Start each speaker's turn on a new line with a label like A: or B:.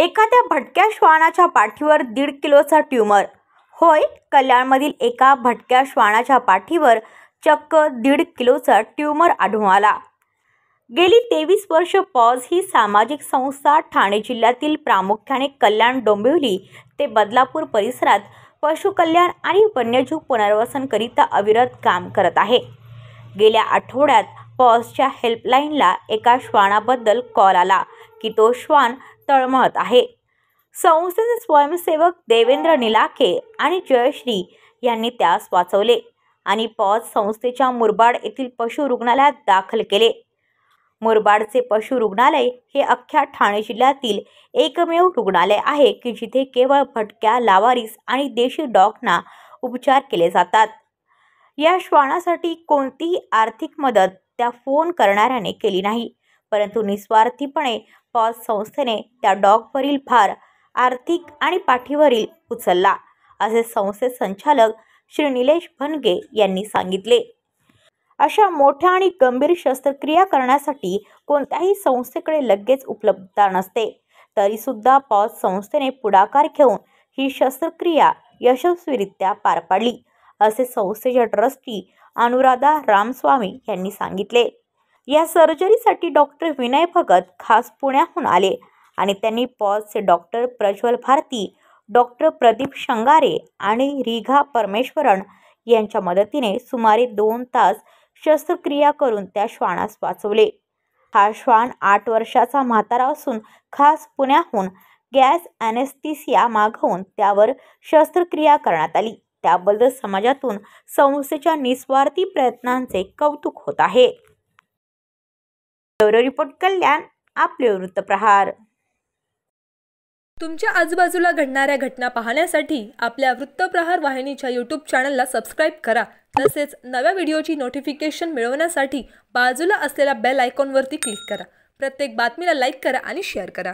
A: एखाद्या भटक्या श्वानाच्या पाठीवर 1.5 किलोचा ट्यूमर. होय, कल्याणमधील एका भटक्या श्वानाच्या पाठीवर चक्क 1.5 किलोचा ट्यूमर आढळून आला. गेली 23 वर्ष पॉज ही सामाजिक संस्था ठाणे जिल्ह्यातील प्रामुख्याने कल्याण, डोंबिवली ते बदलापूर परिसरात पशुकल्याण आणि वन्यजीव पुनर्वसनकरिता अविरत काम करत आहे. गेल्या आठवड्यात पॉजच्या हेल्पलाईनला एका श्वानाबद्दल कॉल आला की तो श्वान तळमळत आहे. संस्थेचे स्वयंसेवक देवेंद्र निलाखे आणि जयश्री यांनी त्यास वाचवले आणि पॉज संस्थेच्या मुरबाड येथील पशु रुग्णालयात दाखल केले. मुरबाडचे पशु रुग्णालय हे अख्ख्या ठाणे जिल्ह्यातील एकमेव रुग्णालय आहे की जिथे केवळ भटक्या, लावारिस आणि देशी डॉगना उपचार केले जातात. या श्वानासाठी कोणतीही आर्थिक मदत त्या फोन करणाऱ्याने केली नाही, परंतु निस्वार्थीपणे पॉज संस्थेने त्या डॉगवरील भार आर्थिक आणि पाठीवरील उचलला, असे संस्थे संचालक श्री निलेश भनगे यांनी सांगितले. अशा मोठ्या आणि गंभीर शस्त्रक्रिया करण्यासाठी कोणत्याही संस्थेकडे लगेच उपलब्धता नसते. तरीसुद्धा पॉज संस्थेने पुढाकार घेऊन ही शस्त्रक्रिया यशस्वीरित्या पार पाडली, असे संस्थेच्या ट्रस्टी अनुराधा रामस्वामी यांनी सांगितले. या सर्जरीसाठी डॉक्टर विनय भगत खास पुण्याहून आले आणि त्यांनी पॉजचे डॉक्टर प्रज्वल भारती, डॉक्टर प्रदीप शंगारे आणि रिघा परमेश्वरन यांच्या मदतीने सुमारे 2 तास शस्त्रक्रिया करून त्या श्वानास वाचवले. हा श्वान 8 वर्षाचा म्हातारा असून खास पुण्याहून गॅस ॲनेस्थेसिया मागवून त्यावर शस्त्रक्रिया करण्यात आली. त्याबद्दल समाजातून संस्थेच्या निस्वार्थी प्रयत्नांचे कौतुक होत आहे. ब्युरो रिपोर्ट, कल्याण, आपले वृत्तप्रहार.
B: तुमच्या आजूबाजूला घडणाऱ्या घटना पाहण्यासाठी आपल्या वृत्तप्रहार वाहिनीच्या यूट्यूब चॅनलला सबस्क्राईब करा. तसेच नव्या व्हिडिओची नोटिफिकेशन मिळवण्यासाठी बाजूला असलेल्या बेल आयकॉनवरती क्लिक करा. प्रत्येक बातमीला लाईक करा आणि शेअर करा.